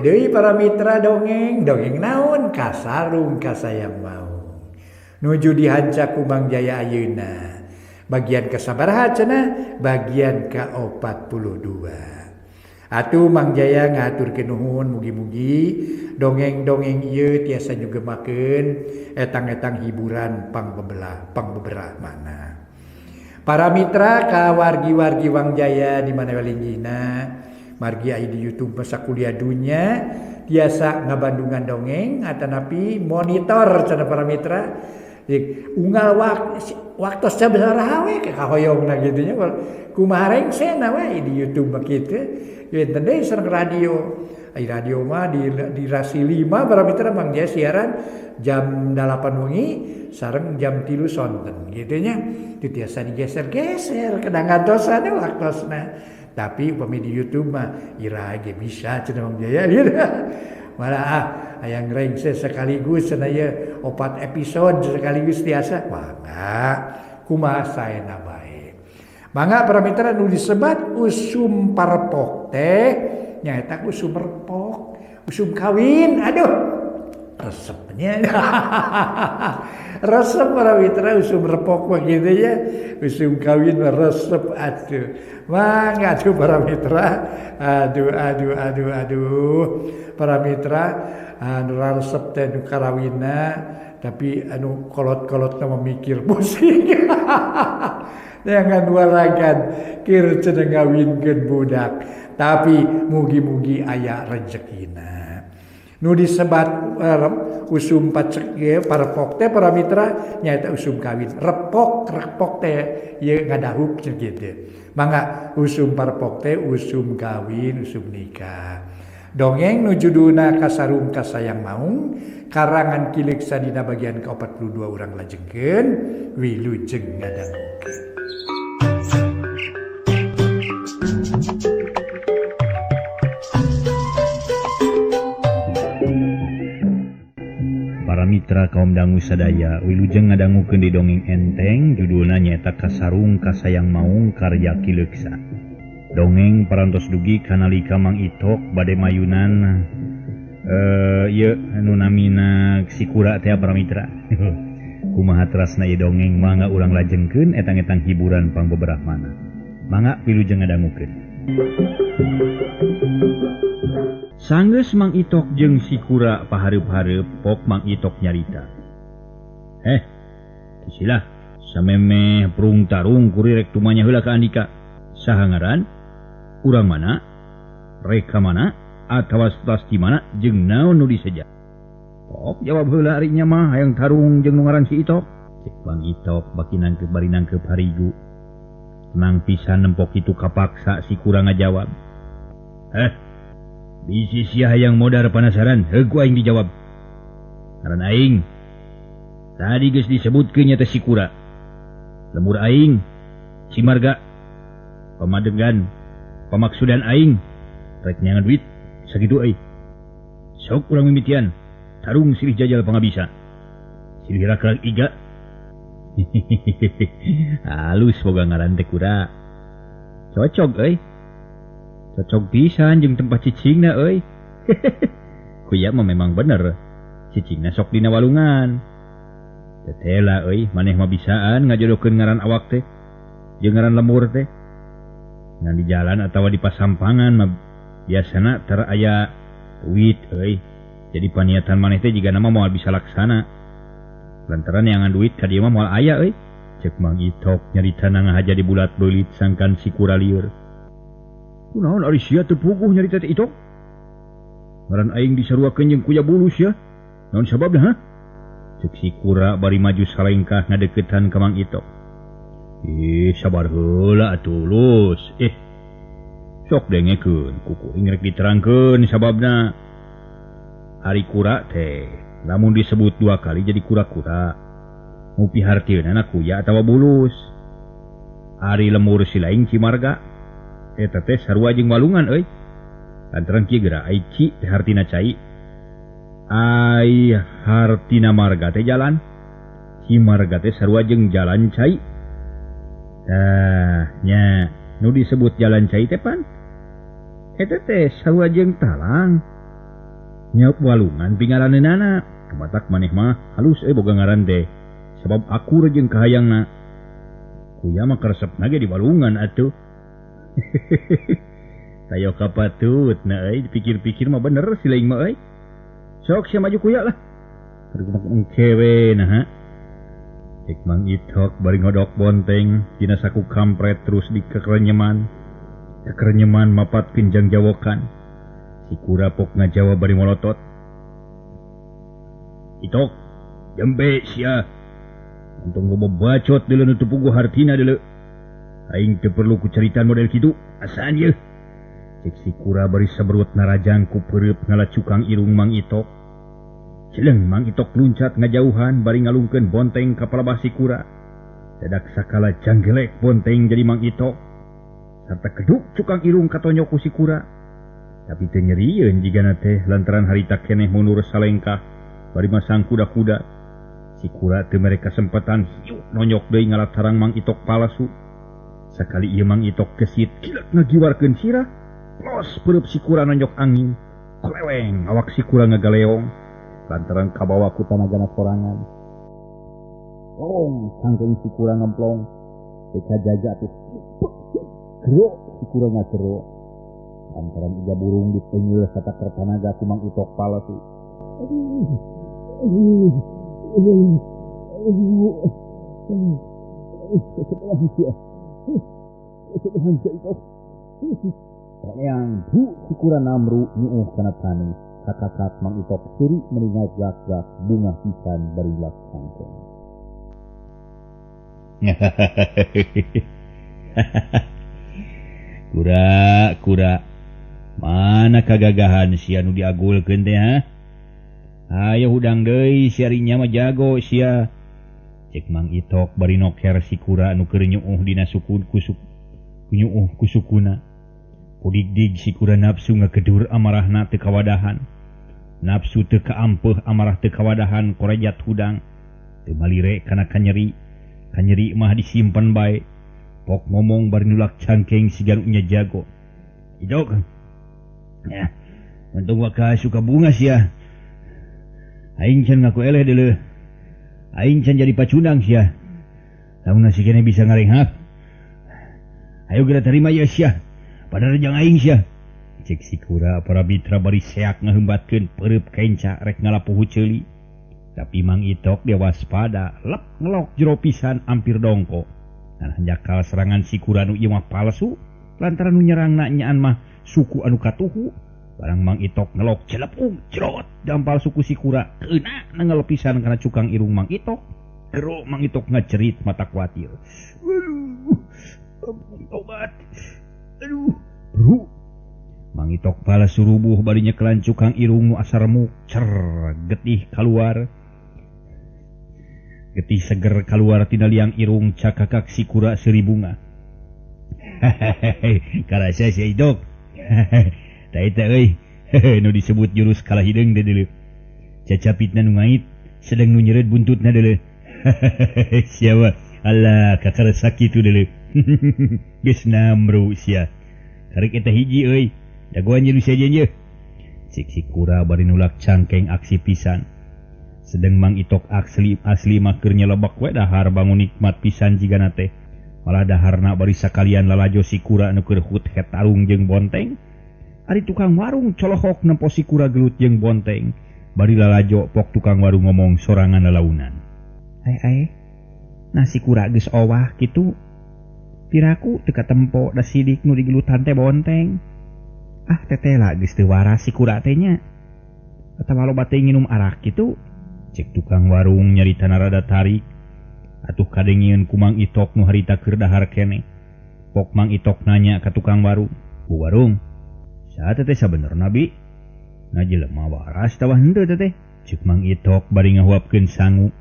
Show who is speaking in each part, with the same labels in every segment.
Speaker 1: deui para mitra dongeng naon kasarung kasayang mau nuju dihanca ku Mang Jaya ayeuna bagian kasabaraha cenah bagian ka-42 atuh Mang Jaya ngaturkeun nuhun mugi-mugi dongeng-dongeng ieu tiasa nyugemakeun etang-etang hiburan pangbeberah mana. Para mitra ka wargi-wargi Mang Jaya di mana walinggihna margi aya di YouTube Masa Kuliah Dunya tiasa ngabandungan dongeng atanapi monitor cenah para mitra unggal waktu sabaraha we kahoyongna kitu nya kumaha rengsena we di YouTube kitu enten deui sareng radio radio mah di Rasi 5 para mitra Mang Jaya siaran jam 8 wengi sareng jam 3 sonten kitu nya tiasa digeser-geser kadang ngantosana waktosna tapi upami di YouTube mah ira ge bisa cenah Mang Jaya malah aya ngrengse sekaligus cenah ye 4 episode sekaligus tiasa mangga kumaha saena bae mangga para mitra nu disebat usum parpok teh nyaeta usum repok usum kawin aduh resepnya resep para mitra usum repok begitu ya usum kawin resep atuh mangga tuh para mitra aduh para mitra anu resep teh nu karawinna tapi anu kolot-kolot nama mikir pusing jangan waragan kir cenah ngawinkeun budak tapi mugi-mugi aya rezekina nu disebat usum pacek parpok teh para mitra nyaeta usum kawin repok teh ieu ngadahup cenah kitu mangga usum parpok teh usum kawin usum nikah dongeng nu judulna kasarung kasayang maung karangan Ki Leksa dina bagian ke-42 urang lajengkeun wilujeng ngadangukeun.
Speaker 2: Para mitra kaum dangu sadaya wilujeng ngadangukeun di dongeng enteng judulna nyaeta kasarung kasayang maung karya Ki Leksa. Dongeng parantos dugi kanalika Mang Itok bade mayunan ieu anu namina sikura teh para mitra. Kumaha terasna ieu dongeng mangga urang lajengkeun etang-etang hiburan pangbeberah mana. Mangga wilujeng ngadangukeun. Sanggeus Mang Itok jeung sikura pahareup-hareup pok Mang Itok nyarita. Kisilah samemeh prung tarung kurir rek tumanya heula ka Andika. Saha ngaran? Urang mana? Reka mana? Atawa pasti mana? Jeung naon nu diseja? Pok jawab heula ari nya mah hayang tarung jeung nu ngaran si Itok. Cek Mang Itok baki nangkep bari nangkep harigu. Nang pisan nempok itu kapaksa si kurang ngajawab. Bisi sia hayang modar panasaran, heuku aing dijawab. Ngaran aing. Tadi geus disebutkeun nya teh si kura. Lemur aing, si marga. Pamadegan, pamaksudan aing, rek nyangan duit, sakitu euy. Sok urang mimitian, tarung silih jajal pangabisa. Silih rak-rak iga. Halus boga ngaran teh kura. Cocok euy. Cocok pisan jeung tempat cicingna euy. Kuya mah memang bener. Cicingna sok dina walungan. Tetela euy, maneh mah bisaan ngajodokeun ngaran awak teh jeung ngaran lemur teh. Ngan di jalan atawa di pasampangan mah biasana teu aya duit euy. Jadi paniatan maneh teh jiga nama moal bisa laksana. Lantaran yangan duit ka dieu mah moal aya euy. Cek Mang Itok nyarita nangahaja di bulat beulit sangkan si kura lieur. Kunaon ari sia teu puguh nyarita teh Itok? Ngaran aing disaruakeun jeung kuya bulus ya. Naon sababna ha? Cek si kura bari maju salengkah ngadeuketan ka Mang Itok. Sabar heula atuh Lus. Sok dengekeun kuku ing rek diterangkeun sababna. Ari kura teh lamun disebut 2 kali jadi kura-kura. Ngupi hartieun anak kuya atawa bulus. Ari lemur si laing cimarga. Eta teh sarua jeung walungan euy. Lantaran kieu geura ai ci teh hartina cai. Ai hartina marga teh jalan. Ci marga teh sarua jeung jalan cai. Nya nu disebut jalan cai teh pan. Eta teh sarua jeung talang. Nyeup walungan pingaraneunana. Kematak maneh mah halus boga ngaran teh. Sabab aku jeung kahayangna. Kuya mah karesepna ge di walungan atuh. Tayo kapatutna dipikir-pikir mah bener si laing mah euy. Sok sia maju kuya lah. Tergemak engkewe nah. Cek Mang Itok bari ngodok bonteng dina saku kampret terus dikerenyeman. Kekerenyeman mapat kenjang jawokan. Si kura pok ngajawa bari molotot. Itok, jembe sia. Untung loba bacot deuleu nu teu puguh hartina deuleu. Aing teu perlu ku caritaan model kitu, asaan ye. Cek si kura bari saberut narajang ku peureup ngalacukang irung Mang Itok. Celeng Mang Itok luncat ngajauhan bari ngalungkeun bonteng ka palabah si kura. Dadak sakala janggelek bonteng jadi Mang Itok. Sarta keduk cukang irung katonyok ku si kura. Tapi teu nyerieun jigana teh lantaran harita keneh mundur salengkah bari masang kuda-kuda. Si kura teu mere kasempatan hiuk nonyok deui ngalatarang Mang Itok palsu. Sakali ieu Mang Itok kesit kilek ngagiwarkeun sirah. Plos peurup si kura nonyok angin. Kleweng awak si kura ngagaleong. Lantaran kabawa ku tanagana sorangan. Sangkeng si kura ngemplong. Teka jaga tuh. Gerok si kura ngagero. Lantaran iga burung ditenggel satak tanaga ku Mang Itok palsu. Yang bu si kura namru nyuuh kana tani. Kakak Mang Itok suri meningat gak-gak bunga pisan bari belas sangkeng. Kura, mana kagagahan sia nu diagulkeun teh ha? Ayo hudang deui siarinya mah jago sia. Cek Mang Itok bari noker si kura nu keur nyuuh dina nyuuh ku sukuna. Pudig-dig si kura nafsu ngakedur amarahna teu kawadahan. Nafsu teu kaampeuh amarah teu kawadahan korejat hudang. Teu malire kana kanyeri. Kanyeri mah disimpen bae. Pok ngomong bari nulak cangkeng sigan nya jago. Idok. Ya, untung waka suka bunga sia. Aing can ngaku eleh deuleu. Aing can jadi pacundang sia. Lamun si keneh bisa ngarenghak. Ayo geura tarima ieu sia. Padahal jangan aing sia. Cek si kura para mitra bari seak ngaheumbatkeun peurup kenca rek ngalapuhu ceuli. Tapi Mang Itok dia waspada, lep ngelok jero pisan ampir dongko. Nah jakal serangan si kura nu ieu mah palsu, lantaran nu nyerangna nyaan mah suku anu katuhu. Barang Mang Itok ngelok celepung jerot dampal suku si kura keuna nanggal pisan kana cukang irung Mang Itok. Gero Mang Itok ngacerit mata kuatir. Aduh, obat. Aduh, bro. Mang Itok pala surubuh barinya kelancukang irung nu asar remuk cer getih keluar. Getih seger keluar tina liang irung cakakak si kura seri bunga. Hehehe, karasa si Itok. Ta eta euy, nu disebut jurus kalah hideung teh deuleu. Cacapitna nu ngait sedang nu nyeureut buntutna deuleu. Siapa? Allah, kakarasa kitu deuleu. Geus namru sia. Karek eta hiji euy. Jagoan je lu saja je. Cik si kura bari nulak cangkeng aksi pisan. Sedang Mang Itok asli maker nyelebak we dahar bangun nikmat pisan jigana teh. Malah daharna bari sakalian lalajo si kura nu keur hut het tarung jeung bonteng. Ari tukang warung colohok nempo si kura gelut jeung bonteng. Bari lalajo pok tukang warung ngomong sorangan lalaunan. Ai. Nah si kura geus owah kitu. Piraku teu katempo da sidik nu digelutan teh bonteng. Ah tetela geus teu waras si kura teh nya. Atawa loba teh nginum arak kitu. Cek tukang warung nyaritana rada tarik. Atuh kadengieun ku Mang Itok nu harita keur dahar keneh. Pok Mang Itok nanya ka tukang warung. Bu warung, saha teh sabenerna bi? Ngajelema waras tawah henteu teh. Cek Mang Itok bari ngahuapkeun sangu.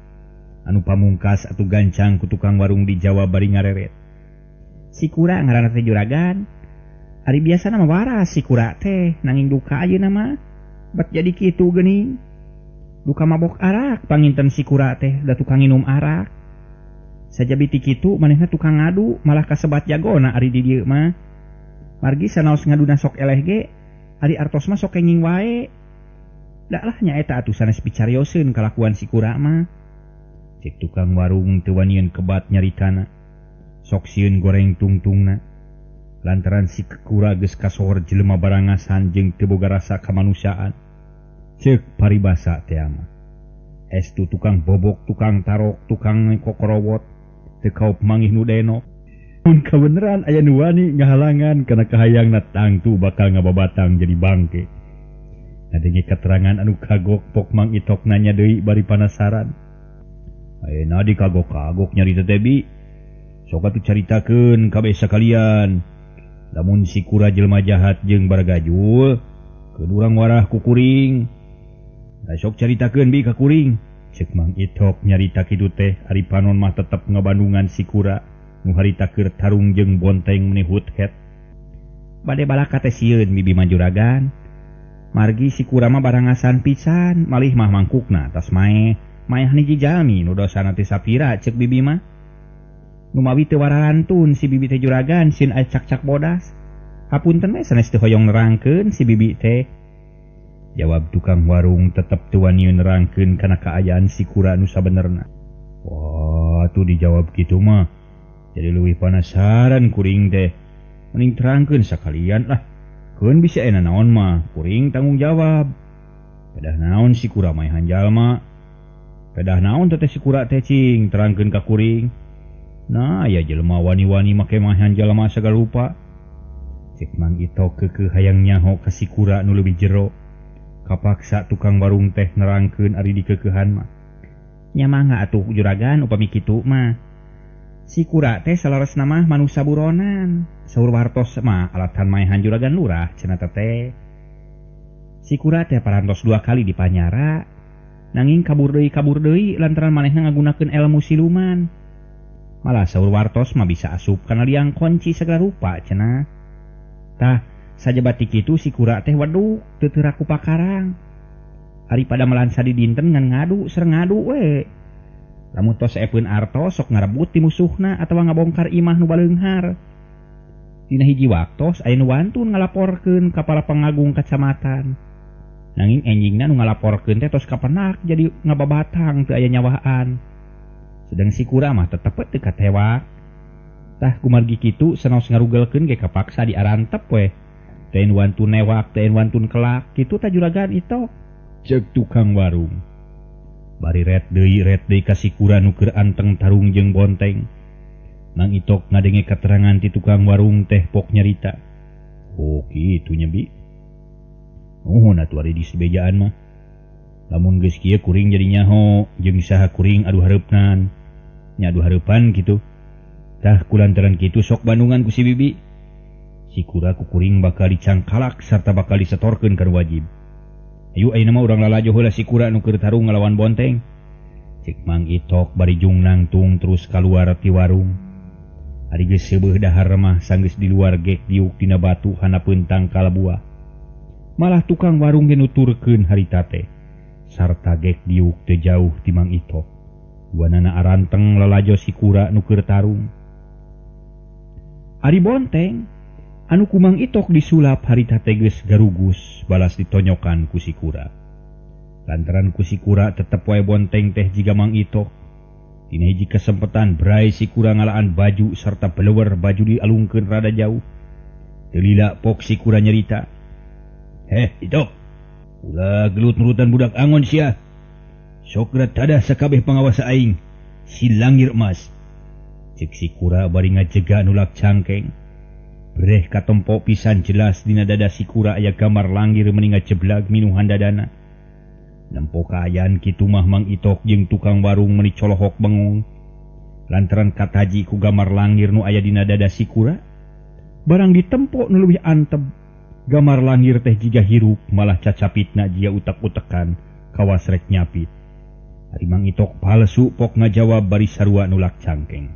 Speaker 2: Anu pamungkas atuh gancang ku tukang warung dijawab bari ngareret. Si kura ngaranna teh juragan. Ari biasa nama waras si kura teh nanging duka ayeuna mah bat jadi kitu geuning. Duka mabok arak panginten si kura teh da tukang nginum arak. Sajabi ti kitu manehna tukang ngadu malah kasebat jagona ari di dieu mah. Margi sanaos ngaduna sok eleh ge ari artos mah sok kenging wae. dak lah nyaeta atuh sanes picarioseun kalakuan si kura mah. Cek tukang warung teu wanian kebat nyaritana. Sok sieun goreng tungtungna. Lantaran si kura geus kasohor jelema barangasan jeung teu boga rasa kamanusiaan. Ceuk paribasa teh mah. Estu tukang bobok, tukang tarok, tukang kokorowot, teu kaop manggih nu denok. Mun kabeneran aya nu wani ngahalangan kana kahayangna tangtu bakal ngababatang jadi bangke. Ngadenge keterangan anu kagok pok Mang Itok nanya deui bari panasaran. Ayeuna dikagok-kagok nyarita teh bi. Sok atuh caritakeun kabeh sakalian. Lamun si kura jelema jahat jeung baragajul, keun urang warah ku kuring. Da sok caritakeun bi ka kuring. Ceuk Mang Itok nyarita kitu teh ari panon mah tetep ngabandungan si kura nu harita keur tarung jeung bonteng menihut het. Bade balaka teh sieun bibi Manjuragan. Margi si kura mah barangasan pisan, malih mah mangkukna tos mae hiji jalmi nu dosana teh sapira ceuk bibi mah. Nu mawi teu wararantun si bibi teh Juragan sieun aya cak-cak bodas. Hapunten we sanes teu hoyong nerangkeun si bibi teh. Jawab tukang warung tetep teu wani nerangkeun kana kaayaan si kura nu sabenerna. Wah, tuh dijawab kitu mah. Jadi leuwih panasaran kuring teh. Mending terangkeun sakalian lah. Keun bisa ena naon mah, kuring tanggung jawab. Pedah naon si kura maehan jalma. Pedah naon teh si kura teh cing terangkeun ka kuring. Nah, ya jelema wani-wani make maehan jalma sagala rupa. Cek Mang Itok keukeuh hayang nyaho ka si kura nu leuwih jero. Kapaksa tukang warung teh nerangkeun ari dikeukeuhan mah. Nya mangga atuh Juragan upami kitu mah. Si kura teh salaresna mah manusa buronan. Saur wartos mah alatan maehan Juragan Lurah cenah teh. Si kura teh parantos 2 kali dipanyara. Nanging kabur deui lantaran manehna ngagunakeun ilmu siluman. Malah saur wartos mah bisa asup kana liang kunci segala rupa cenah. Tah sajabat kitu si kura teh waduh teu raku pakarang. Ari pada melansa di dinten ngan ngadu sareng ngadu we. Lamun tos saepeun artos sok ngarebut ti musuhna atawa ngabongkar imah nu baleunghar. Dina hiji waktos aya nu wantun ngalaporkeun ka para pangagung kacamatan. Nanging enjingna nu ngalaporkeun teh tos kapenak jadi ngababatang teu aya nyawaan. Sedang si kura mah tetep teu katewak. Tah kumargi kitu sanaos ngarugelkeun ge kapaksa diarantep we. Teu wantun newak, teu wantun kelak, kitu tah Juragan Itok. Ceuk tukang warung. Bari ret deui ka si kura nu keur anteng tarung jeung bonteng. Mang Itok ngadenge keterangan ti tukang warung teh pok nyarita. Oh kitu nya bi. Nuhun atuh ari di sebejaan mah. Lamun geus kieu kuring jadi nyaho jeung saha kuring adu hareupnan. Nya adu hareupan kitu. Tah kulantaran kitu sok bandungan ku si bibi. Si kura ku kuring bakal dicangkalak sarta bakal disetorkeun kana wajib. Ayo ayeuna mah urang lalajo heula si kura nu keur tarung ngalawan bonteng. Cek Mang Itok bari jung nangtung terus kaluar ti warung. Ari geus seubeuh dahar mah sanggeus di luar gek diuk dina batu hanapeun tangkal buah. Malah tukang warung ge nuturkeun harita teh. Sarta gek diuk teu jauh ti Mang Itok. Duanana aranteng lalajo si kura nu keur tarung. Ari bonteng anu ku Mang Itok disulap harita teh geus garugus balas ditonyokan ku si kura. Lantaran ku si kura tetep wae bonteng teh jiga Mang Itok. Dina hiji kesempatan brai si kura ngalaan baju sarta beleuwer baju dialungkeun rada jauh. Teu lila pok si kura nyarita. Heh Itok, ulah gelut nurutan budak angon sia. Sok geura tadah sakabeh pangawasa aing, si langir emas. Cek si kura bari ngajega nulak cangkeng. Breh katempo pisan jelas dina dada si kura aya gambar langir meninga jeblag minu handadana. Nempo kaayaan kitu mah Mang Itok jeung tukang warung meuni colohok bengong. Lantaran kataji ku gambar langir nu aya dina dada si kura. Barang ditempo nu leuwih anteb. Gambar langir teh jiga hirup malah cacapitna jiga utek-utekan kawas rek nyapit. Ari Mang Itok palsu pok ngajawab bari sarua nulak cangkeng.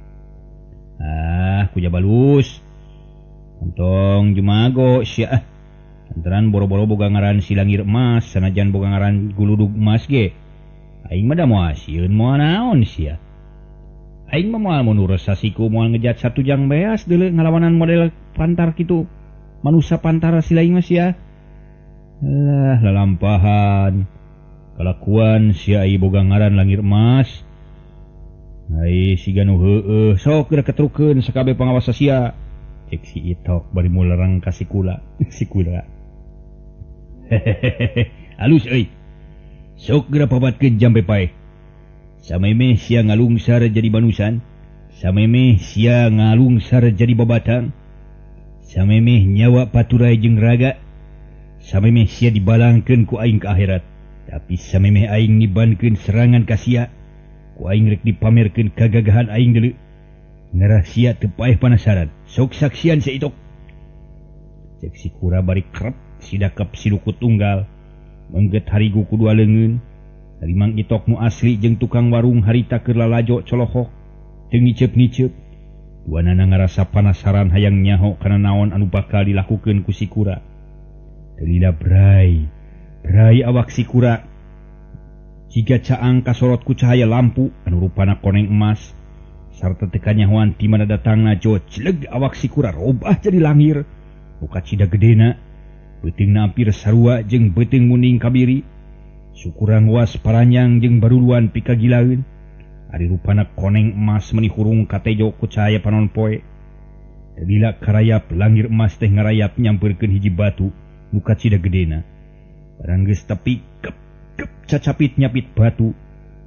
Speaker 2: Ah, kuja balus. Entong jumago sia. Lantaran boro-boro boga ngaran si langir emas sanajan boga ngaran guludug emas ge. Aing mah da moal sieun moal naon sia. Aing mah moal mun resasiku moal ngejat satu jang beas deuleu ngalawanan model pantar kitu. Manusia pantar si laing mah sia. Lalampahan. kalakuan si ai boga ngaran langir emas. Ai si ganu heueuh sok geura ketrukeun sakabeh pangawas sia. Cek si Itok bari mularang ka si Kula. Si Kula. Halus euy. Sok geura pabatkeun jampe paeh. Samemeh sia ngalungsar jadi banusan. Samemeh sia ngalungsar jadi babatang. Samemeh nyawa paturai jeung raga. Samemeh sia dibalangkeun ku aing ka akhirat. Tapi samemeh aing nibankeun serangan ka sia. Ku aing rek dipamerkeun kagagahan aing deuleu. Ngarah sia teu paeh panasaran. Sok saksian si Itok. Cek si Kura bari krep sidakep si Dukut tunggal. Mengget harigu kudua leungeun. Dari Mang Itok nu asli jeung tukang warung harita keur lalajo colohok. Teu ngiceup-ngiceup. Duanana ngarasa panasaran hayang nyaho kana naon anu bakal dilakukeun ku si Kura. Telila brai awak si Kura. Jiga caang kasorot ku cahaya lampu anu rupana koneng emas. Sarta teka nyahoan ti mana datangna jojleg awak si Kura robah jadi langir. Buka cida gedena. Beuteungna ampir sarua jeung beuteung muning kabiri. Sukurang was paranyang jeung baruluan pikagilaeun. Ari rupana koneng emas meni hurung katejo ku cahaya panon poe. Telila karayap langir emas teh ngarayap nyampeurkeun hiji batu. Nuka cida gedena. Barang geus tepi kep cacapit nyapit batu.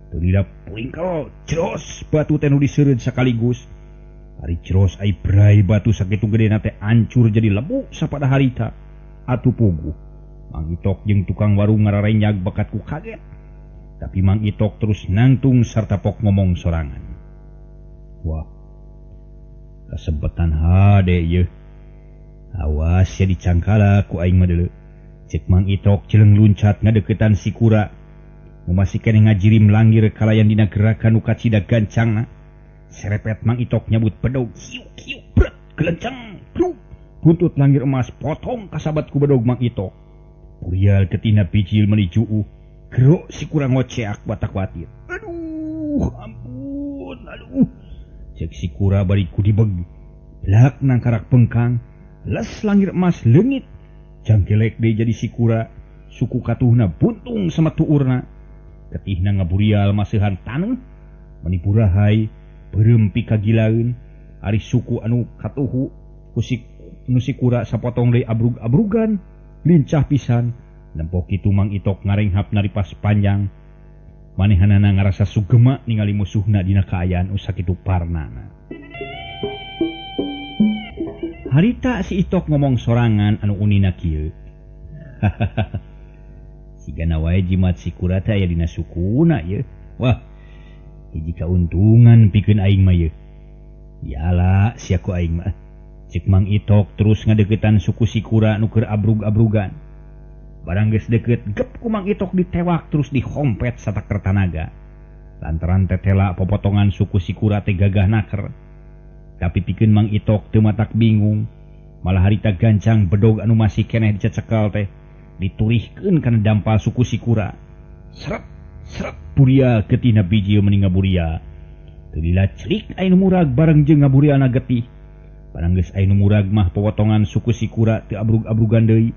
Speaker 2: Telila pulingkal ceros batu teh nu diseureud sakaligus. Ari ceros ai brai batu sakitu gedena teh ancur jadi lebu sapada harita. Atuh puguh. Mang Itok jeung tukang warung ngararenyag bakat ku kaget. Tapi Mang Itok terus nangtung sarta pok ngomong sorangan. Wah. Kasempetan hade yeuh. Awas ya dicangkala ku aing mah deuleu. Cek Mang Itok jeleng luncat ngadeuketan si Kura. Nu masih keneh ngajirim langir kalayan dina gerakan nu kacida gancangna. Serepet Mang Itok nyabut bedog kiu bret gelencang pluk. Buntut langir emas potong kasabat ku bedog Mang Itok. Purial ketina picil menuju gerok si Kura ngoceak batak watir. Aduh ampun aduh. Cek si Kura bari ku dibeg. Blak nang karak pengkang. Les langir emas leungit. Jangkelek deh jadi si Kura. Suku katuhna buntung sama tuurna. Ketihna ngaburial maseuhan taneuh. Manipurahay beureum pikagilaeun. Ari suku anu katuhu ku si Kura sapotong deui abrug-abrugan. Lincah pisan. Nempo kitu Mang Itok ngarenghap naripas panjang. Manehanana ngarasa sugema ningali musuhna dina kaayaan sakitu parnana. Harita si Itok ngomong sorangan anu unina kieu. Sigana wae jimat si Kura teh aya dina sukuna ye. Wah, hiji kauntungan pikeun aing mah ye. Yalah sia ku aing mah. Cek Mang Itok terus ngadeuketan suku si Kura nu keur abrug-abrugan. Barang geus deukeut gep ku Mang Itok ditewak terus dihompet satakter tanaga. Lantaran tetela popotongan suku si Kura teh gagah naker. Tapi pikeun Mang Itok teu matak bingung. Malah harita gancang bedog anu masih keneh dicecekel teh diturihkeun kana dampal suku si Kura. Seret buria ketina biji meni ngaburia. Teu lila celik aya nu murag bareng jeung ngaburiana getih. Barang geus aya nu murag mah popotongan suku si Kura teu abrug-abrugan deui.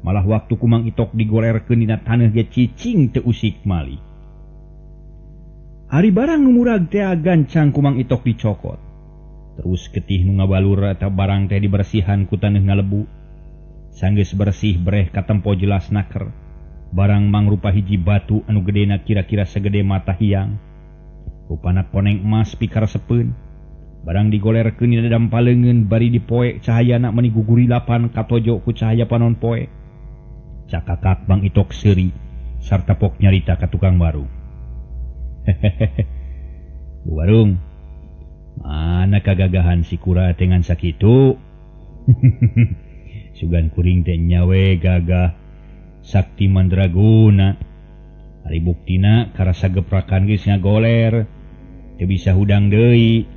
Speaker 2: Malah waktu ku Mang Itok digorerkeun dina taneuh ge cicing teu usik malih. Ari barang nu murag teh gancang ku Mang Itok dicokot. Terus getih nu ngabalur eta barang teh dibersihan ku taneuh ngalebu. Sanggeus bersih breh katempo jelas naker. Barang mangrupa hiji batu anu gedena kira-kira segede mata hiang. Rupana koneng emas pikaresepeun. Barang digolerkeun dina dampaleungeun bari dipoek cahayana meni gugurilapan katojo ku cahaya panon poe. Cakakak Mang Itok seuri sarta pok nyarita ka tukang warung. Bu warung, mana kagagahan si Kura dengan sakitu? Sugan kuring teh nyawe gagah sakti mandraguna. Ari buktina karasa geprakan geus ngagoler. Teu bisa hudang deui.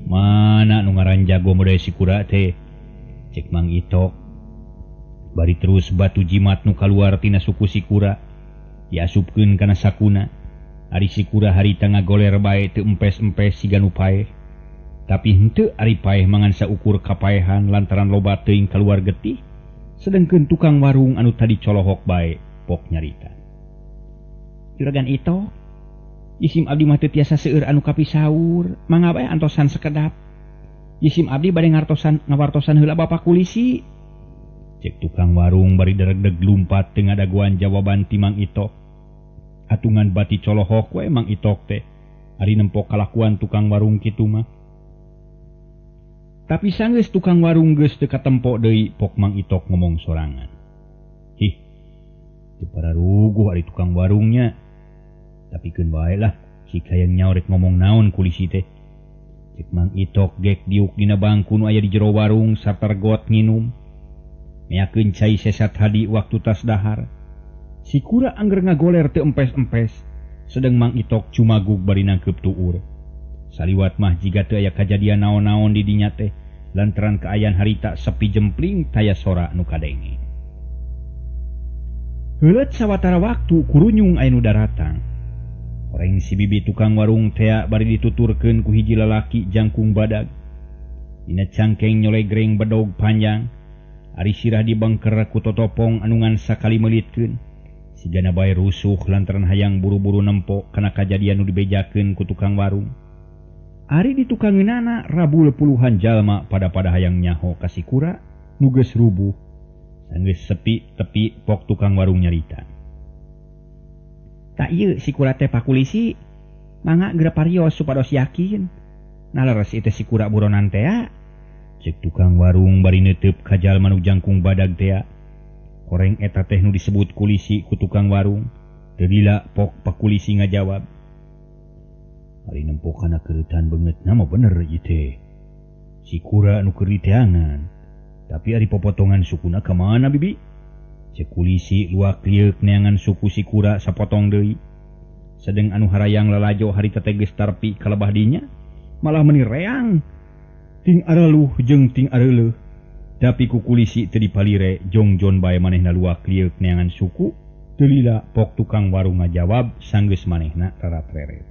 Speaker 2: Mana nu ngaran jago model si Kura teh? Cek Mang Itok. Bari terus batu jimat nu kaluar tina suku si Kura diasupkeun kana sakuna. Ari si Kura harita ngagoler bae teu empes-empes siga nu paeh. Tapi henteu ari paeh mangan saukur kapaehan lantaran loba teuing kaluar getih. Sedengkeun tukang warung anu tadi colohok bae pok nyarita. Juragan Itok, isim abdi mah teu tiasa seueur anu kapisaur, mangga bae antosan sekedap. Isim abdi bade ngawartosan heula Bapak Kulisi. Cek tukang warung bari deregdeg lumpat teu ngadaguan jawaban ti Mang Itok. Atungan bati colohok we Mang Itok teh. Ari nempok kalakuan tukang warung kitu mah. Tapi sanggeus tukang warung geus teu katempo deui pok Mang Itok ngomong sorangan. Hih, teu pararuguh ari tukang warungnya. Tapi keun wae lah, si hayang nyaurek ngomong naon Kulisi teh. Cek Mang Itok gek diuk dina bangku nu aya di jero warung sarta regot nginum. Meakeun cai sesat hadi waktu tas dahar. Si kura angger ngagoler teu empes-empes, sedeng Mang Itok cumagug bari nangkep tuur. Saliwat mah jiga teu aya kajadian naon-naon di dinya teh, lantaran kaayaan harita sepi jempling taya sora nu kadenge. Heuleut sawatara waktu kurunyung aya nu daratang. Oreng si bibi tukang warung tea bari dituturkeun ku hiji lalaki jangkung badag. Dina cangkeng nyolegreng bedog panjang, ari sirah dibangker ku totopong anungan sakali melitkeun. Sigana bae rusuh lantaran hayang buru-buru nempo kana kajadian nu dibejakeun ku tukang warung. Ari di tukangeunana rabul puluhan jalma pada hayang nyaho ka si kura nu geus rubuh. Sanggeus sepi tepi pok tukang warung nyarita. Tak ieu si kura teh Pak Kulisi, mangga geura parios supados yakin. Naleres itu si kura buronan teh. Cek tukang warung bari neuteup ka jalma nu jangkung badag teh. Koreng eta teh nu disebut Kulisi ku tukang warung. Teu lila pok Pak Kulisi ngajawab. Ari nempo kana keuretan beungeut na mah bener ieu teh. Si kura nu keur diteangan. Tapi ari popotongan sukuna ka mana bibi? Cek Kulisi luak lieuk neangan suku si kura sapotong deui. Sedeng anu harayang lalajo harita teh geus tarpi kalebah dinya, malah meuni reang. Ting areueuh jeung ting areuleuh. Tapi ku Kulisi teu dipalire jongjon bae manehna luak lieuk neangan suku, teu lila pok tukang warung ngajawab sanggeus manehna rarat-reret.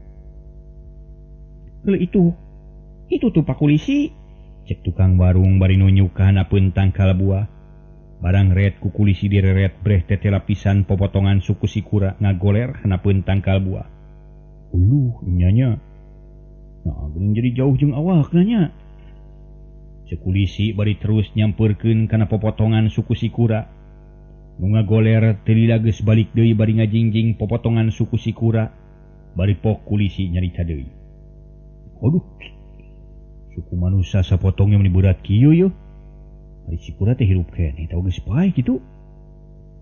Speaker 2: Heuh itu tuh Pak Kulisi. Cek tukang warung bari nunjuk ka hanapeun tangkal buah. Barang red ku Kulisi direret breh tete lapisan popotongan suku si kura ngagoler hanapeun tangkal buah. Nyanya. Nah, geuning jadi jauh jeung awak nanya. Cek Kulisi bari terus nyampeurkeun kana popotongan suku si kura. Nu ngagoler teu lila geus balik deui bari ngajingjing popotongan suku si kura. Bari pok Kulisi nyarita deui. Aduh. Suku manusia sapotongnya meuni berat kieu yeuh. Ari si kura teh hirup keneh tau geus paeh kitu.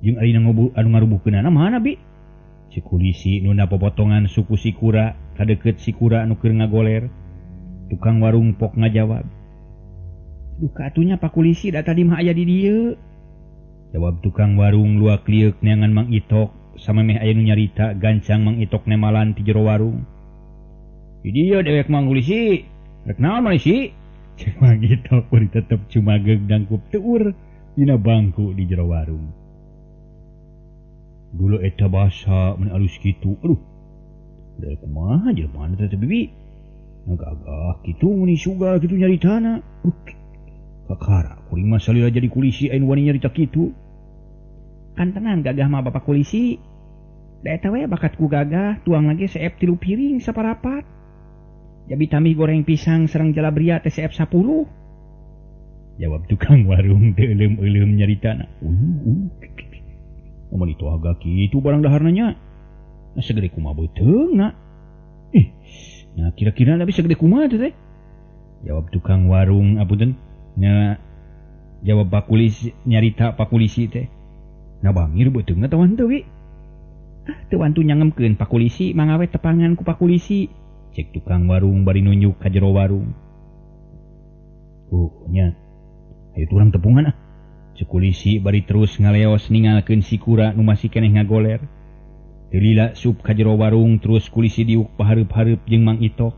Speaker 2: Jeung ari anu ngarubuhkeunana mana bi? Si Kulisi nuna popotongan suku si kura kadeukeut si kura anu keur ngagoler. Tukang warung pok ngajawab. Duh katunya Pak Kulisi da tadi mah aya di dieu. Jawab tukang warung luak lieuk neangan Mang Itok samemeh aya nu nyarita gancang Mang Itok nemalan ti jero warung. Di dieu dewek Mang Kulisi. Rek naon mah si? Cek Mang Itok bari tetep cumageg dangkup teuur dina bangku di jero warung. Dulu eta basa mun alus kitu. Aduh. Da kumaha jelema teh bibi? Ngagagah kitu muni suga kitu nyaritana. Kakara kuring mah salila jadi Kulisi aya nu wani nyarita kitu. Kan tenan gagah mah Bapak Kulisi. Da eta we bakat ku gagah tuang lagi seep 3 piring saparapat. Jabi tamih goreng pisang sareng jalabria teh seep 10. Jawab tukang warung teu euleum-euleum nyaritana. Amun itu agak kitu barang daharna nya. Nah segede kumaha beuteung na. Nah kira-kira na bisa segede kumaha teh? Jawab tukang warung apunten. Nya jawab Pak Kulisi nyarita Pak Kulisi teh. Nah bangir beuteungna tawan teu wi. Teu wantu nyangemkeun Pak Kulisi mangawe tepangan ku Pak Kulisi. Cek tukang warung bari nunjuk ka jero warung. Nya. Ayo turang tepungan ah. Cek Kulisi bari terus ngaleos ningalkeun si kura nu masih keneh ngagoler. Teu lila sup ka jero warung terus Kulisi diuk pahareup-hareup jeung Mang Itok.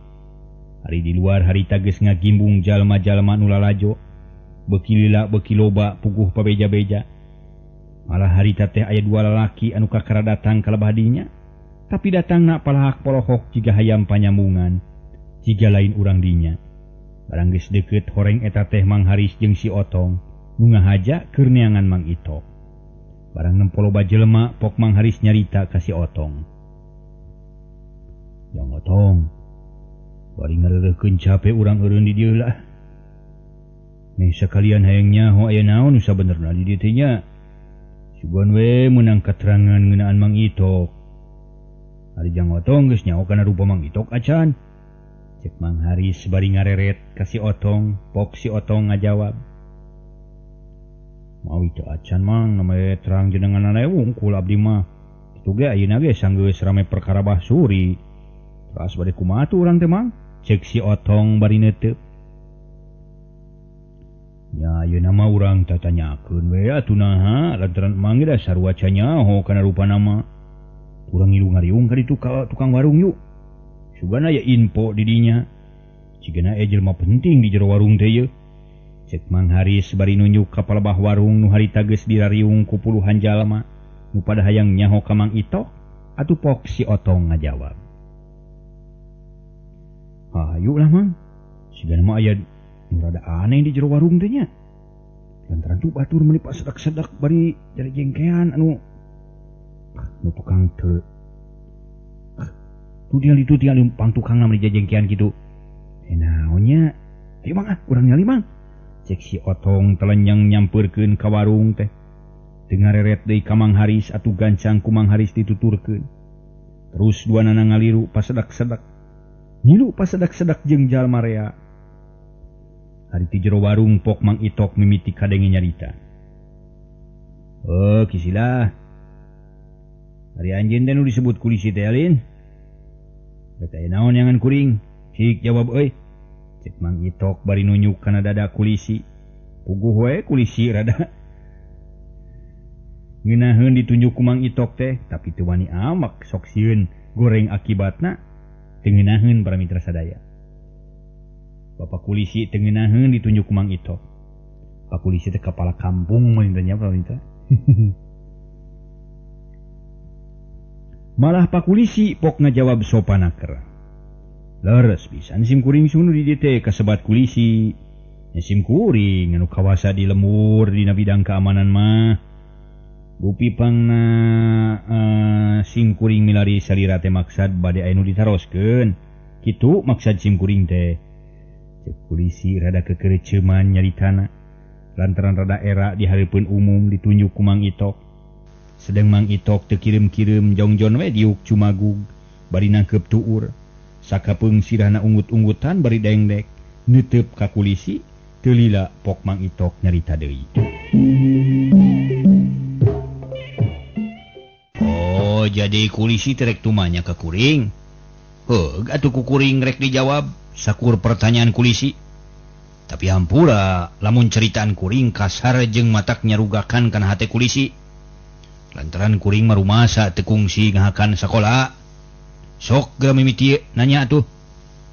Speaker 2: Ari di luar harita geus ngagimbung jalma-jalma nu lalajo. Beuki lila beuki loba puguh pabeja-beja. Malah harita teh aya 2 lalaki anu kakara datang ka lebah dinya. Tapi datangna palahak polohok jiga hayam panyambungan, jiga lain urang dinya. Barang geus deukeut horeng eta teh Mang Haris jeung si Otong, nu ngahaja keur neangan Mang Itok. Barang nempo loba jelema pok Mang Haris nyarita ka si Otong. yang otong bari ngareureukkeun capek urang eureun di dieu lah. Nih sakalian hayang nyaho aya naon nu sabenerna di dieu teh nya. Sugan we meunang katerangan ngeunaan Mang Itok. Ari jang otong geus nyaho kana rupa Mang Itok acan. Cek Mang Haris bari ngareret ka si otong, pok si otong ngajawab. Mawi teu acan Mang, namae terang jenengan anae wungkul abdi mah. Kitu ge ayeuna ge sanggeus rame perkara bahsuri. Teras bade kumaha tu urang teh Mang? Cek si otong bari neuteup. Nya ayeuna mah urang tatanyakeun we atuh naha lantaran Mang ge da sarua can nyaho kana rupana mah. Urang ngilu ngariung ka ditu ka tukang warung yuk. Sugana aya info di dinya. Cigana aya jelema penting di jero warung teh ye. Cek Mang Haris bari nunjuk ka palebah warung nu harita geus dirariung ku puluhan jalma nu pada hayang nyaho ka Mang Itok atuh pok si otong ngajawab. Hayu lah Mang. Sigana mah aya nu rada aneh di jero warung teh nya. Lantaran tu batur meuli pasedak-sedak bari jari jengkean anu tukang teu. Tu dia itu tinggal pang tukang na meuli jengkean kitu. Naonnya? Ayo Mang urang ningali Mang. Cek si otong telenyang nyampeurkeun ka warung teh. Teu ngareret deui ka Mang Haris atuh gancang ku Mang Haris dituturkeun. Terus duanana ngaliru pasedak-sedak. Ngilu pasedak-sedak jeung jalma rea. Ari ti jero warung pok Mang Itok mimiti kadenge nyarita. Oh, kisilah. Ari anjeun teh nu disebut kulisi teh alin. Rek aya naon yangan kuring? Cik jawab euy. Cek Mang Itok bari nunjuk kana dada kulisi. Puguh we kulisi rada. Ngeunaheun ditunjuk ku Mang Itok teh, tapi teu wani amak sok sieun goreng akibatna. Teu ngeunaheun para mitra sadaya. Bapak kulisi teu ngeunaheun ditunjuk ku Mang Itok. Pak kulisi teh kepala kampung mun nya para mitra. Malah Pak kulisi pok ngajawab sopanaker. Leres pisan sim kuring sunu di dieu teh kasebat kulisi. Nya sim kuring anu kawasa di lembur dina bidang keamanan mah. Dupi pangna sim kuring milari salira teh maksad bade aya nu ditaroskeun. Kitu maksad sim kuring teh. Cek kulisi rada kekereceman nyaritana. Lantaran rada era di hareupeun umum ditunjuk ku Mang Itok. Sedang Mang Itok teu kirim-kirim jongjon we diuk cumagug bari nangkep tuur. Sakapeung sirahna unggut-unggutan bari dengdek neuteup ka kulisi teu lila pok Mang Itok nyarita deui. Oh, jadi kulisi terek tumanya ke kuring. Heug atuh ku kuring rek dijawab sakur pertanyaan kulisi. Tapi hampura lamun ceritaan kuring kasar jeung matak nyarugakan kana hate kulisi. Lantaran kuring mah rumasa teu kungsi ngahakan sakola. Sok geura mimiti nanya atuh.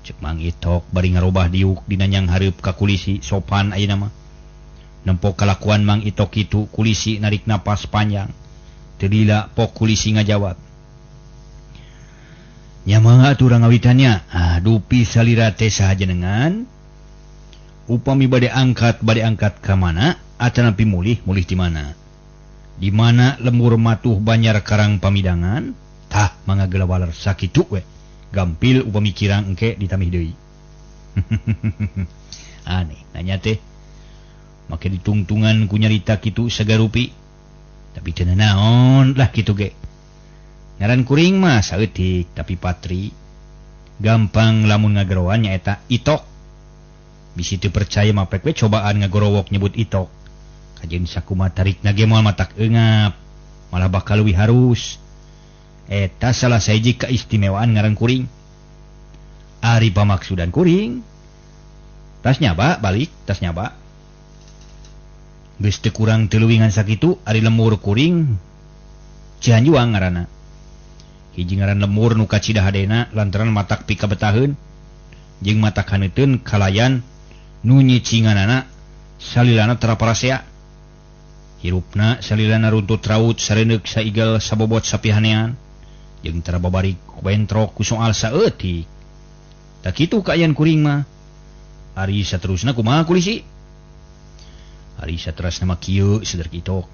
Speaker 2: Cek Mang Itok bari ngarobah diuk dina nyang hareup ka kulisi sopan ayeuna mah. Nempo kalakuan Mang Itok kitu kulisi narik napas panjang. Teu lila pok kulisi ngajawab. Nya mangga atuh urang ngawitannya. Dupi salira teh saha jenengan? Upami bade angkat ka mana? Atanapi mulih ti mana? Di mana lembur matuh Banjar Karang Pamidangan? Tah mangga gelawaler sakitu we. Gampil upami kirang engke ditamih deui. Aneh nanya teh. Make ditungtungan ku nyarita kitu sagarupi. Tapi teu naon lah kitu ge. Ngaran kuring mah saeutik tapi patri. Gampang lamun ngagerowan nyaeta Itok. Bisi teu percaya mapek we cobaan ngagorowok nyebut Itok. Kajen sakumaha tarikna ge moal matak eungap. Malah bakal leuwih harus. Eta salah sahiji kaistimewaan ngaran kuring. Ari pamaksudan kuring. Tas nyaba balik, tas nyaba. Geus teu kurang teu leuwih ngan sakitu ari lemur kuring. Cianjuang ngaranna. Hiji ngaran lemur nu kacidahadena lantaran matak pikabetaheun jeung matak haneuteun kalayan nu nyicinganana salilana taraparasea. Hirupna salilana runtut raut sareneuk saigal sabobot sapihanean jeung tarababarik bentrok ku soal saeutik. Tak kitu kaayaan kuring mah. Ari saterusna kumaha kulisi? Ari saterusna mah kieu seder Itok.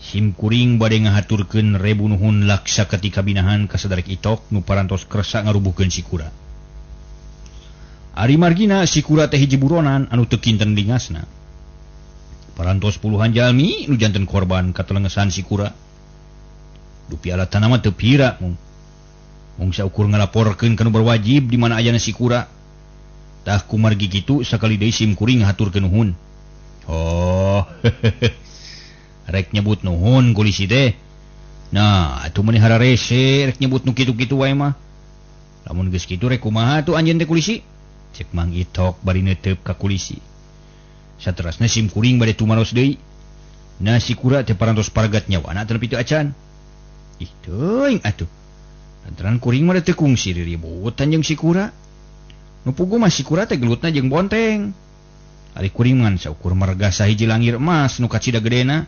Speaker 2: Simkuring bade ngahaturkeun rebu nuhun laksa ketika binahan ka sadarek Itok nu parantos kersa ngarubuhkeun Sikura. Ari margina Sikura teh hiji buronan anu teu kinten lingasna. Parantos puluhan jalmi nu janten korban katelengesan Sikura. Dupi alatana mah teu pira mung saukur ngalaporkeun kana berwajib di mana ayana Sikura. Tah kumargi kitu sakali deui Simkuring ngahaturkeun nuhun. Oh. Rek nyebut nuhun kulisi teh. Nah, atuh meuni hararese rek nyebut nu kitu-kitu wae mah. Lamun geus kitu rek kumaha tuh anjeun teh kulisi? Cek Mang Itok bari neuteup ka kulisi. Saterasna Simkuring bade tumaros deui. Nah Sikura teh parantos paragat nyawana teh nepi teu acan. Ih teuing atuh. Lantaran kuring mah teu kungsi ribut jeung Sikura. Nu puguh mah Sikura teh gelutna jeung bonteng. Ari kuring ngan saukur margasa hiji langir emas nu kacida gedena.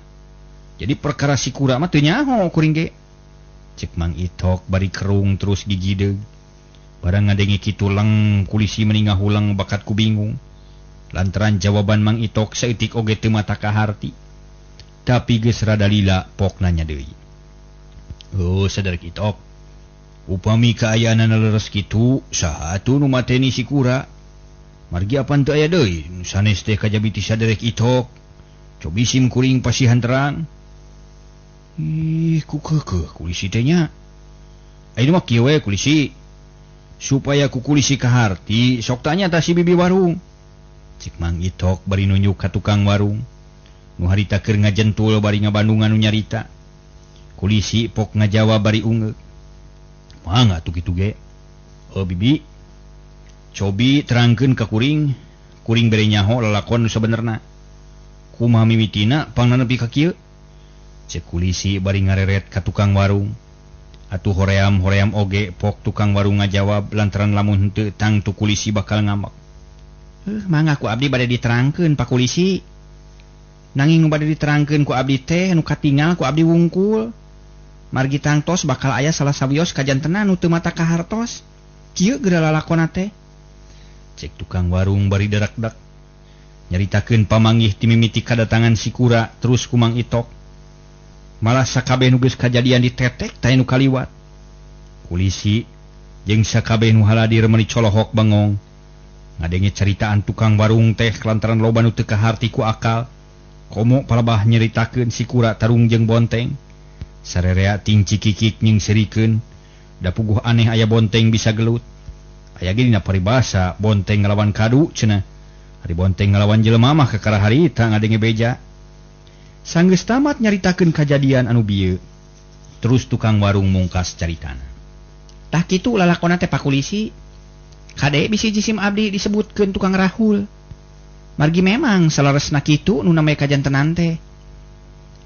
Speaker 2: Jadi perkara Sikura mah teu nyaho kuring ge. Cek Mang Itok bari kerung terus gigideug. Barang ngadenge kitu leng kulisi meuningah ulang bakat ku bingung. Lantaran jawaban Mang Itok saeutik oge teu mata kaharti. Tapi geus rada lila pok nanya deui. Oh sadarek Itok. Upami kaayaanana leres kitu, saha atuh nu mateni Sikura? Margi apan teu aya deui nu sanes teh kajabi ti sadarek Itok. Cobi Simkuring pasihan terang. Ih, ku keukeuh kulisi teh nya. Aya mah kieu we kulisi. Supaya ku kulisi kaharti, sok tanya tah si bibi warung. Cik Mang Itok bari nunjuk ka tukang warung. Nu harita keur ngajentul bari ngabandungan nu nyarita. Kulisi pok ngajawab bari ungeuk. Mangga atuh kitu ge. Bibi, cobi terangkeun ka kuring. Kuring bere nyaho lalakon nu sabenerna. Kumaha mimitina pangna nepi ka kieu? Cek kulisi bari ngareret ka tukang warung. Atuh hoream oge pok tukang warung ngajawab lantaran lamun henteu tang tu kulisi bakal ngambek. Mangga ku abdi bade diterangkeun Pak Kulisi. Nanging nu bade diterangkeun ku abdi teh nu katingal ku abdi wungkul. Margi tangtos bakal aya salah sawios kajantenan nu teu mata kahartos. Kieu geura lalakonna teh. Cek tukang warung bari derak-dak. Nyaritakeun pamanggih ti mimiti kadatangan Sikura terus ku Mang Itok. Malah sakabeh nu geus kajadian ditetek teh nu kaliwat. Kulisi jeung sakabeh nu haladir meuni colohok bengong. Ngadenge caritaan tukang warung teh lantaran loba nu teu kaharti ku akal. Komo palebah nyaritakeun Sikura tarung jeung bonteng. Sarerea ting cikikik nying serikeun. Da puguh aneh aya bonteng bisa gelut. Aya ge dina paribasa bonteng ngalawan kadu cenah. Ari bonteng ngalawan jelema mah kakara harita ngadenge beja. Sanggeus tamat nyaritakeun kajadian anu bieu. Terus tukang warung mungkas caritana. Tah kitu lalakonna teh Pak Kulisi. Kade bisi jisim abdi disebutkeun tukang Rahul. Margi memang salaresna kitu nu namanya kajantenan teh.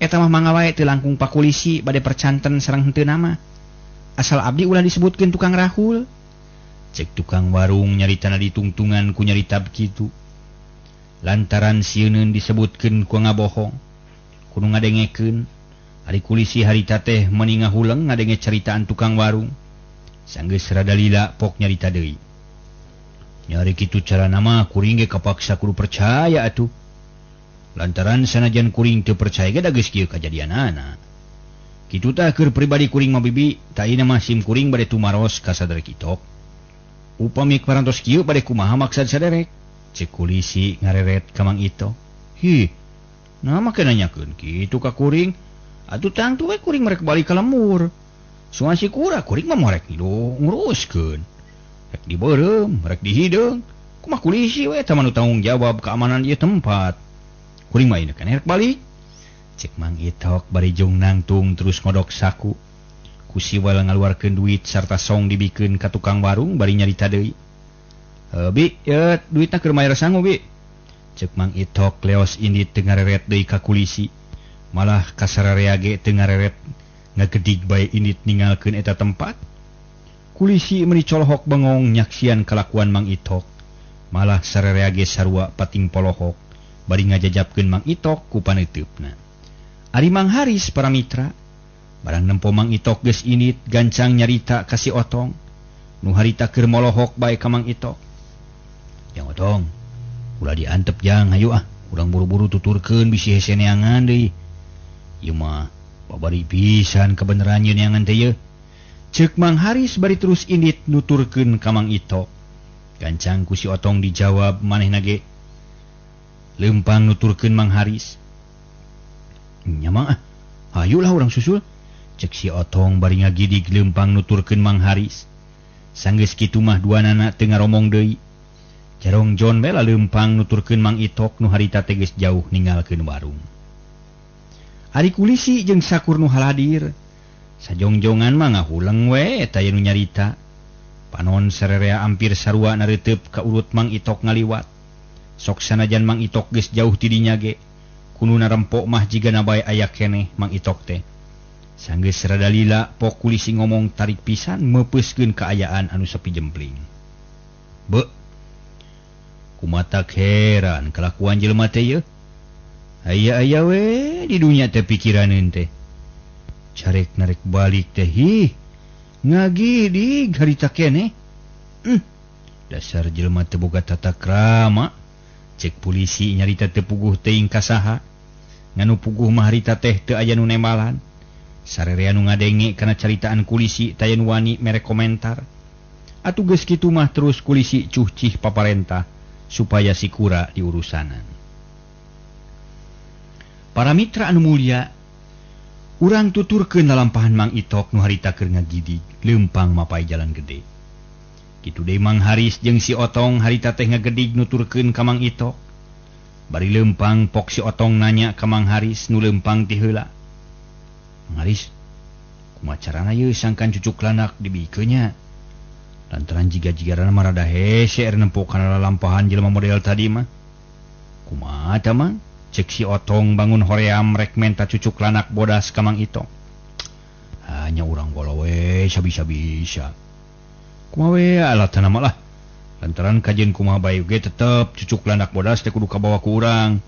Speaker 2: Eta mah mangga wae teu langkung Pak Kulisi bade percanten sareng henteu nama. Asal abdi ulah disebutkeun tukang Rahul. Cek tukang warung nyaritana ditungtungan ku nyarita kitu. Lantaran sieun disebutkeun ku ngabohong. Kudu ngadengekeun ari Kulisi harita teh meuni ngahuleung ngadenge caritaan tukang warung. Sanggeus rada lila pok nyarita deui. Nyari kitu carana mah kuring ge kapaksa kudu percaya atuh. Lantaran sanajan kuring teu percaya ge da geus kieu kajadianana. Kitu tah keur pribadi kuring mah bibi, ta ieu mah Simkuring bade tumaros ka saderek Itok. Upami parantos kieu bade kumaha maksud saderek? Cek Kulisi ngareret ka Mang Itok. Nah make nanyakeun kitu ka kuring. Atuh tang tuh we kuring merek balik ka lemur. Soal Sikura kuring mah morek nguruskeun. Rek dibeureum, rek dihideung. Kumaha Kulisi we tah manu tanggung jawab keamanan ieu tempat. Kuring mah ieu kan rek balik. Cek Mang Itok bari jong nangtung terus ngodok saku. Ku siwal ngaluarkeun duit sarta song dibikeun ka tukang warung bari nyarita deui. Bi, duitna keur mayar sangu bi. Cek Mang Itok leos indit teu ngareret deui ka Kulisi. Malah kasararea ge teu ngareret ngagedig bae indit ninggalkeun eta tempat. Kulisi meuni colohok bengong nyaksian kalakuan Mang Itok. Malah sararea ge sarua pating polohok bari ngajajabkeun Mang Itok ku paneuteupna. Ari Mang Haris para mitra barang nempo Mang Itok geus indit gancang nyarita ka si Otong. Nu harita keur molohok bae ka Mang Itok. Yang Otong, ulah diantep jang hayu urang buru-buru tuturkeun bisi hese neangan deui. Ieu mah Babari pisan kebenaran nyeunangan teh ye. Ceuk Mang Haris bari terus indit nuturkeun ka Mang Itok. Gancang ku si Otong dijawab manehna ge. Leumpang nuturkeun Mang Haris. Nya Mang hayulah urang susul. Cek si Otong bari ngagidig leumpang nuturkeun Mang Haris. Sanggeus kitu mah duanana teu ngaromong deui. Jarong John bela leumpang nuturkeun Mang Itok nu harita teh geus jauh ninggalkeun warung. Ari kulisi jeung sakur nu haladir sajongjongan mah ngahuleng we eta nu nyarita. Panon sarerea ampir sarua nareuteup ka urut Mang Itok ngaliwat. Sok sanajan Mang Itok geus jauh ti dinya ge, kudu narempok mah jigana bae aya keneh Mang Itok teh. Sanggeus rada lila pok kulisi ngomong tarik pisan meupeuskeun kaayaan anu sepi jempling. Be, kumatak heran kelakuan jelema teh ye. Aya-aya we di dunya teh pikiraneun teh. Carek narek balik teh ngagidig harita keneh. Dasar jelema teu boga tata krama. Cek polisi nyarita teu puguh teuing ka saha. Nganu puguh mah harita teh teu aya nu nembalan. Sarerea nu ngadenge kana caritaan kulisi taya nu wani mere komentar. Atuh geus kitu mah terus kulisi cuhcih paparentah supaya si kura diurusanan. Para mitra anu mulia, urang tuturkeun lalampahan Mang Itok nu harita keur ngagidig leumpang mapai jalan gede. Kitu deui Mang Haris jeung si Otong harita teh ngagedig nuturkeun ka Mang Itok. Bari leumpang pok si Otong nanya ka Mang Haris nu leumpang ti heula. Mang Haris, kumaha carana ye sangkan cucuk lanak dibikeun nya? Lantaran jiga-jigarana mah rada hese nempo kana lalampahan jelema model tadi mah. Kumaha tah Mang? Cek si Otong bangun hoream rek menta cucuk lanak bodas ka Mang Itok. Hanya urang bolo we sabisa-bisa. Kumaha we alatna mah lah. Lantaran kajeun kumaha bae ge tetep cucuk lanak bodas teh kudu kabawa ku urang.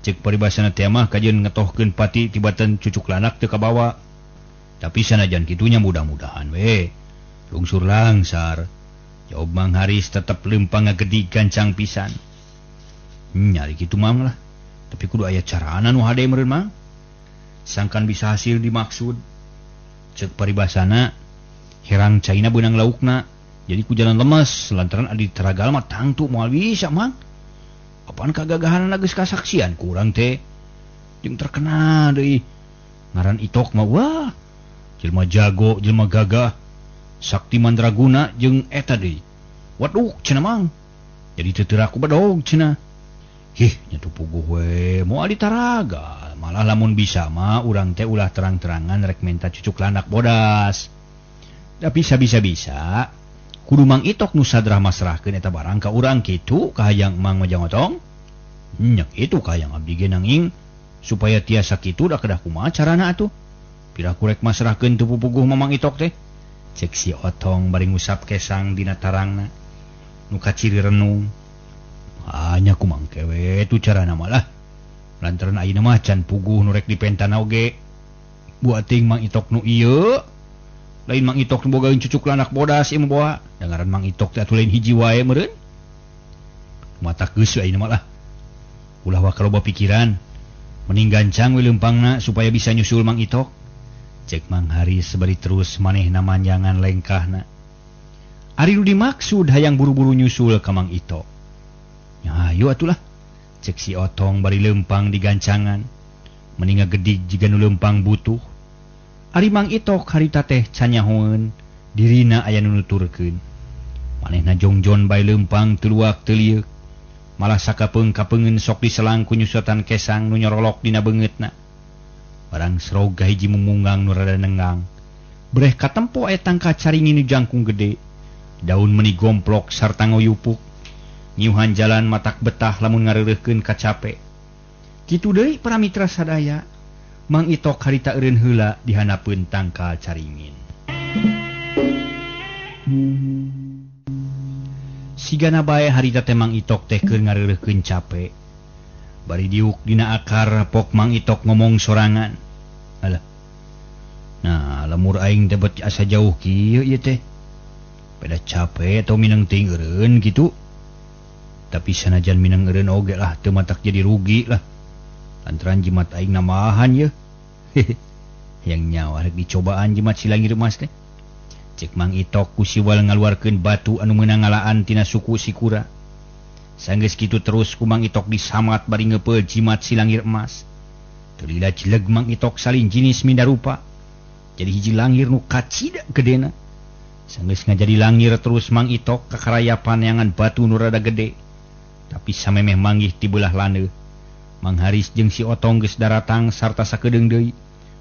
Speaker 2: Cek paribasana teh mah kajeun ngetohkeun pati tibatan cucuk lanak teu kabawa. Tapi sanajan kitunya mudah-mudahan we lungsur langsar. Jawab Mang Haris tetep leumpang ngagedig gancang pisan. Nyari kitu Mang lah. Tapi kudu aya carana nu hade meureun Mang. Sangkan bisa hasil dimaksud. Cek paribasana herang caina beunang laukna. Jadi ku jalan lemes lantaran adi teragal mah tangtu moal bisa Mang. Apaan kagagahanna geus kasaksian ku urang teh. Jeung terkenal deui. Ngaran Itok mah wah. Jelema jago, jelema gagah. Sakti mandraguna jeung eta deui. Waduh cenah Mang. Jadi teu teu aku badog cenah. Nya tu puguh we moal ditaragal. Malah lamun bisa mah urang teh ulah terang-terangan rek menta cucuk lanak bodas. Tapi sabisa-bisa kudu Mang Itok nu sadrah masrahkeun eta barang ka urang kitu kahayang Mang Majang Otong. Nya kitu kahayang abdi ge nanging supaya tiasa kitu da kedah kumaha carana atuh. Pira kurek masrahkeun tu puguh Mang Itok teh. Cek si Otong bari ngusap kesang dina tarangna. Nu kaciri renung. Hanya kumangke we tu carana malah. Lantaran ayeuna mah can puguh nu rek dipentana oge. Buat ting Mang Itok nu ieu. Lain Mang Itok nu bogaeun cucuk lanak bodas ieu mah boa. Dangaran Mang Itok teh atuh lain hiji wae meureun. Mata geus we ayeuna mah lah. Ulah wa kaloba pikiran. Mending gancang we leumpangna supaya bisa nyusul Mang Itok. Cek Mang Haris bari terus manehna manjangan lengkahna. Ari nu dimaksud hayang buru-buru nyusul ka Mang Itok. Ya ayo atulah. Cek si Otong bari leumpang di gancangan. Mending ngagedig jiga nu leumpang butuh. Ari Mang Itok harita teh canyahoeun dirina aya nu nuturkeun. Manehna jongjon bae leumpang teu luak teu lieu. Malah sakapeung-kapeungeun sok diselang ku nyusutan kesang nu nyorolok dina beungeutna. Barang sroga hiji mumunggang nu rada nenggang. Breh katempo aya tangka caringi nu jangkung gede. Daun meni gomplok sarta ngoyupuk. Nyiuhan jalan matak betah lamun ngareureuhkeun kacape. Kitu deui para mitra sadaya. Mang Itok harita eureun heula dihanapeun tangkal caringin. Sigana bae harita teh Mang Itok teh keur ngareureuhkeun cape. Bari diuk dina akar pok Mang Itok ngomong sorangan. Alah. Nah, lamur aing teh bet asa jauh kieu ieu teh. Pada cape atau minang ting eureun kitu. Tapi sanajan minang eureun oge lah teu matak jadi rugi lah. Lantaran jimat aing namahan ye. yang nyawa dicobaan Jimat Silangir Emas teh. Cek Mang Itok ku siwal ngaluarkeun batu anu meunang ngalaan tina suku Sikura. Sanggeus kitu terus ku Mang Itok disamat bari ngeupeul Jimat Silangir Emas. Teu lila jeleg Mang Itok salin jinis minda rupa. Jadi hiji langir nu kacida gedena. Sanggeus ngajadi langir terus Mang Itok kakarayapan yangan batu nu rada gede. Tapi samemeh manggih ti beulah laneu. Mang Haris jeung si Otong geus daratang sarta sakedeung deui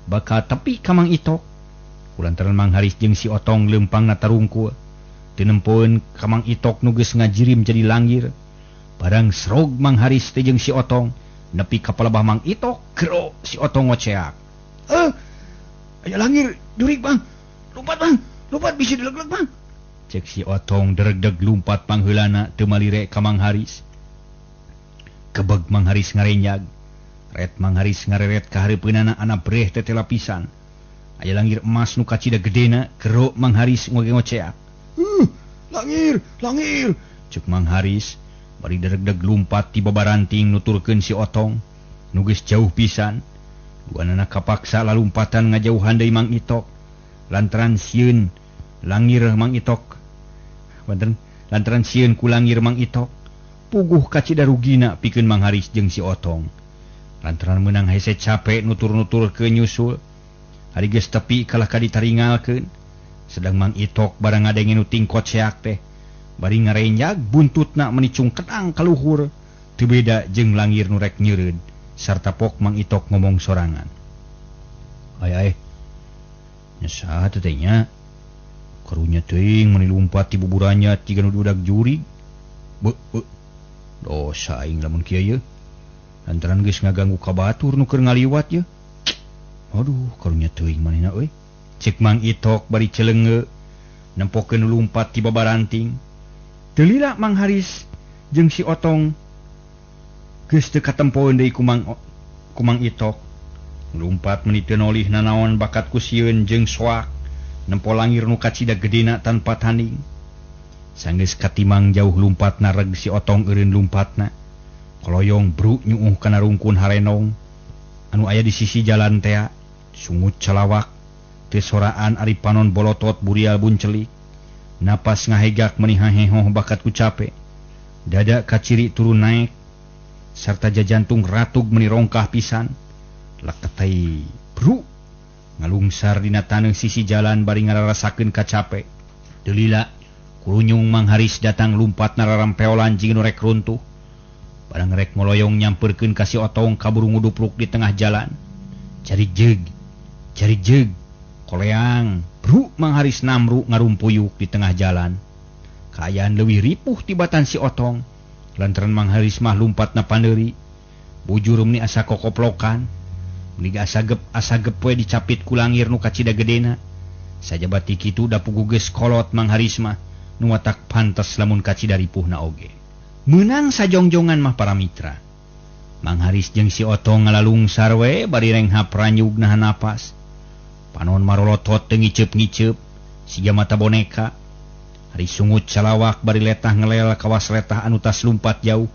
Speaker 2: bakal tepi ka Mang Itok. Kulantaran Mang Haris jeung si Otong leumpangna tarungkul teu nempeun ka Mang Itok nu geus ngajirim jadi langir. Barang serog Mang Haris teh jeung si Otong nepi ka palebah Mang Itok, gero si Otong ngoceak. Aya langir jurig Bang. Lompat bisa dileg-leg Bang. Cek si Otong deregdeg lumpat pangheulana teu malire ka Mang Haris. Kebeg Mang Haris ngarenyag. Ret Mang Haris ngareret ka hareupeunana ana breh teh lapisan. Aya langir emas nu kacida gedena, gero Mang Haris ngoceak. Langir. Cek Mang Haris bari deregdeg lumpat ti babaranting nuturkeun si Otong nu geus jauh pisan. Duanana kapaksa lalumpatan ngajauhan deui Mang Itok. Lantaran sieun langir Mang Itok. Lantaran sieun ku langir Mang Itok. Puguh kacida rugina pikeun Mang Haris jeung si Otong. Lantaran meunang hese capek nutur-nutur ke nyusul. Ari geus tepi kalah ka ditaringalkeun. Sedang Mang Itok barang ngadenge nu tingkot seak teh. Bari ngarenyag buntutna menicung kenang ka luhur. Teu beda jeung langir nu rek nyeureud. Sarta pok Mang Itok ngomong sorangan. Ai. Nya saha teh nya? Karunya teuing mun lumpat ti buburannya tiga nu budak juri. Dosa aing lamun kieu ye. Lantaran geus ngaganggu ka batur nu keur ngaliwat ye. Aduh, karunya teuing manehna euy. Cek Mang Itok bari celenge nempokeun lumpat ti babaranting. Teu lila Mang Haris jeung si Otong geus teu katempoeun deui ku Mang Itok. Lumpat meuni teu nolih nanaon bakat ku sieun jeung soak nempo langir nu kacida gedena tanpa tanding. Sanggeus katimang jauh lumpatna reg si Otong eureun lumpatna. Koloyong bru nyuuh kana rungkun harenong anu aya di sisi jalan teh. Sungut calawak teu soraan ari panon bolotot burial buncelik. Napas ngahegak meuni hahehoh bakat ku capek. Dada kaciri turun naik sarta jajantung ratug meuni rongkah pisan. Laketei bru ngalungsar dina taneuh sisi jalan bari ngararasakeun kacape. Teu lila kurunyung Mang Haris datang lumpat nararampeolan jeung nu rek runtuh. Barang rek ngoloyong nyamperkeun ka si Otong kaburu ngudupruk di tengah jalan. Cari jeg, koleang, bru Mang Haris namru ngarumpuyuk di tengah jalan. Kaayaan leuwih ripuh tibatan si Otong. Lantaran Mang Haris mah lumpatna pandeuri. Bujur meuni asa kokoplokan. Meuni asagep we dicapit ku langir nu kacida gedena. Sajabat ti kitu da puguh geus kolot Mang Haris mah. Nu watak pantes lamun kacida ripuhna oge. Meunang sajongjongan mah para mitra. Mang Haris jeung si Otong ngalalungsar we bari renghap ranyug nahan napas. Panon marolotot teu ngiceup-ngiceup siga mata boneka. Hari sungut calawak bari letah ngelel kawas letah anu tas lumpat jauh.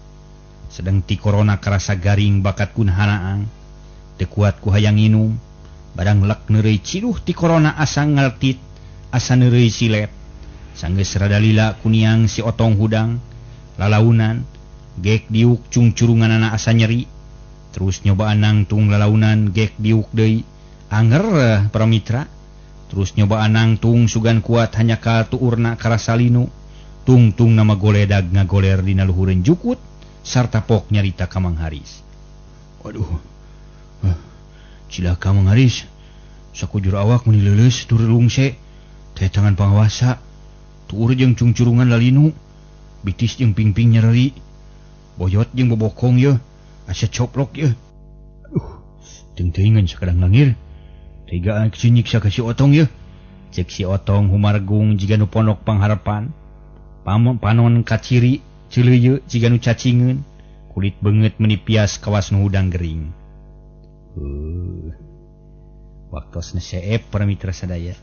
Speaker 2: Sedang ti corona karasa garing bakat kunhanaang. Teu kuat ku hayang nginum. Badang lek neureuy ciduh ti corona asa ngaltit, asa neureuy silet. Sanggeus rada lila kuniang si Otong hudang, lalaunan, gek diuk cungcurunganana asa nyeri. Terus nyobaan nangtung lalaunan gek diuk deui, anger para mitra. Terus nyobaan nangtung sugan kuat hanya ka tuurna karasa linu. Tungtung nama goledag ngagoler dina luhureun jukut sarta pok nyarita ka Mang Haris. Waduh. Cilaka Mang Haris. Sakujur awak meuni leuleus tur lungse. Teh tangan pangawasa. Tuur jeung cungcurungan lalinu, bitis jeung pingping nyeri, boyot jeung bobokong ye, asa coplok ye. Aduh, teuing-teuingan sakadang langir. Tega nyiksa ka si Otong ye. Cek si Otong humargung jiga nu pondok pangharepan. Panon kaciri ceuleuh jiga nu cacingeun, kulit beungeut meuni pias kawas nu hudang gering. Waktosna seep para mitra sadaya.